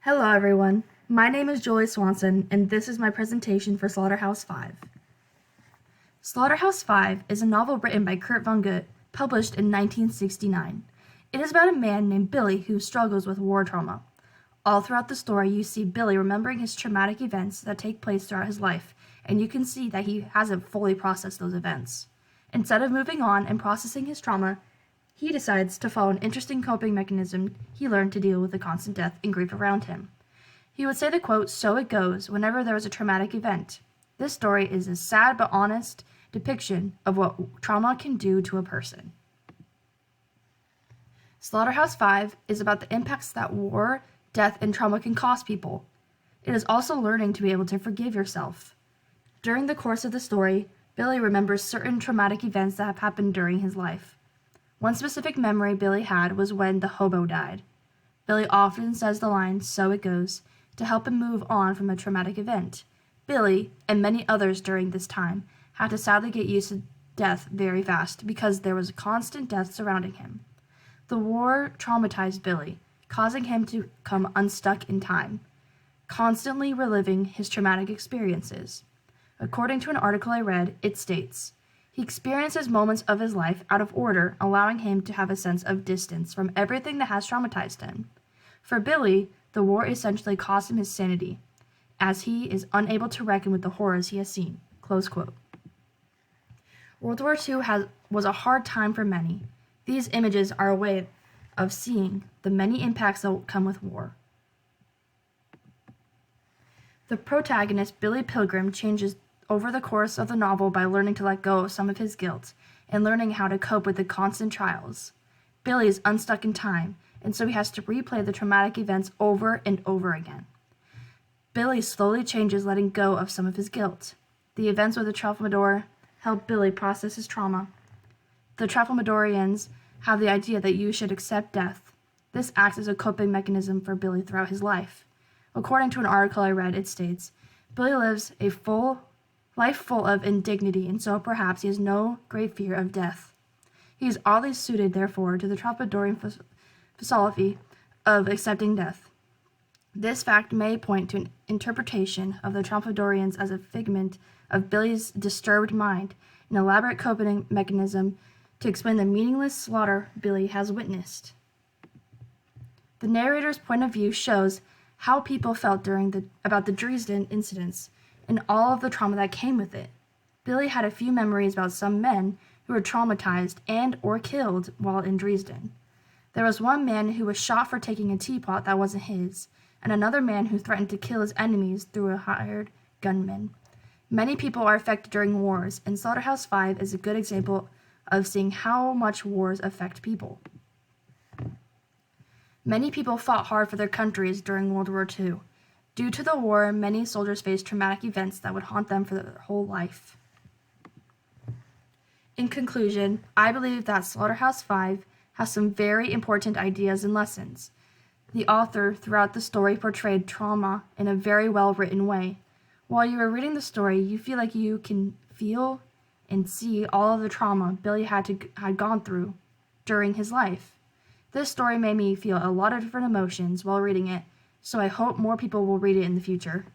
Hello everyone, my name is Jolee Swanson and this is my presentation for Slaughterhouse-Five. Slaughterhouse-Five is a novel written by Kurt Vonnegut, published in 1969. It is about a man named Billy who struggles with war trauma. All throughout the story you see Billy remembering his traumatic events that take place throughout his life, and you can see that he hasn't fully processed those events. Instead of moving on and processing his trauma, he decides to follow an interesting coping mechanism he learned to deal with the constant death and grief around him. He would say the quote, "So it goes," whenever there was a traumatic event. This story is a sad but honest depiction of what trauma can do to a person. Slaughterhouse-Five is about the impacts that war, death, and trauma can cause people. It is also learning to be able to forgive yourself. During the course of the story, Billy remembers certain traumatic events that have happened during his life. One specific memory Billy had was when the hobo died. Billy often says the line, "So it goes," to help him move on from a traumatic event. Billy, and many others during this time, had to sadly get used to death very fast because there was constant death surrounding him. The war traumatized Billy, causing him to become unstuck in time, constantly reliving his traumatic experiences. According to an article I read, it states, he experiences moments of his life out of order, allowing him to have a sense of distance from everything that has traumatized him. For Billy, the war essentially cost him his sanity, as he is unable to reckon with the horrors he has seen. Close quote. World War II was a hard time for many. These images are a way of seeing the many impacts that come with war. The protagonist, Billy Pilgrim, changes over the course of the novel by learning to let go of some of his guilt and learning how to cope with the constant trials. Billy is unstuck in time, and so he has to replay the traumatic events over and over again. Billy slowly changes, letting go of some of his guilt. The events with the Tralfamadore help Billy process his trauma. The Tralfamadorians have the idea that you should accept death. This acts as a coping mechanism for Billy throughout his life. According to an article I read, it states, Billy lives a life full of indignity, and so perhaps he has no great fear of death. He is oddly suited, therefore, to the Tralfamadorian philosophy of accepting death. This fact may point to an interpretation of the Tralfamadorians as a figment of Billy's disturbed mind, an elaborate coping mechanism to explain the meaningless slaughter Billy has witnessed. The narrator's point of view shows how people felt about the Dresden incidents and all of the trauma that came with it. Billy had a few memories about some men who were traumatized and or killed while in Dresden. There was one man who was shot for taking a teapot that wasn't his, and another man who threatened to kill his enemies through a hired gunman. Many people are affected during wars, and Slaughterhouse-Five is a good example of seeing how much wars affect people. Many people fought hard for their countries during World War II. Due to the war, many soldiers faced traumatic events that would haunt them for their whole life. In conclusion, I believe that Slaughterhouse-Five has some very important ideas and lessons. The author, throughout the story, portrayed trauma in a very well-written way. While you are reading the story, you feel like you can feel and see all of the trauma Billy had gone through during his life. This story made me feel a lot of different emotions while reading it, so I hope more people will read it in the future.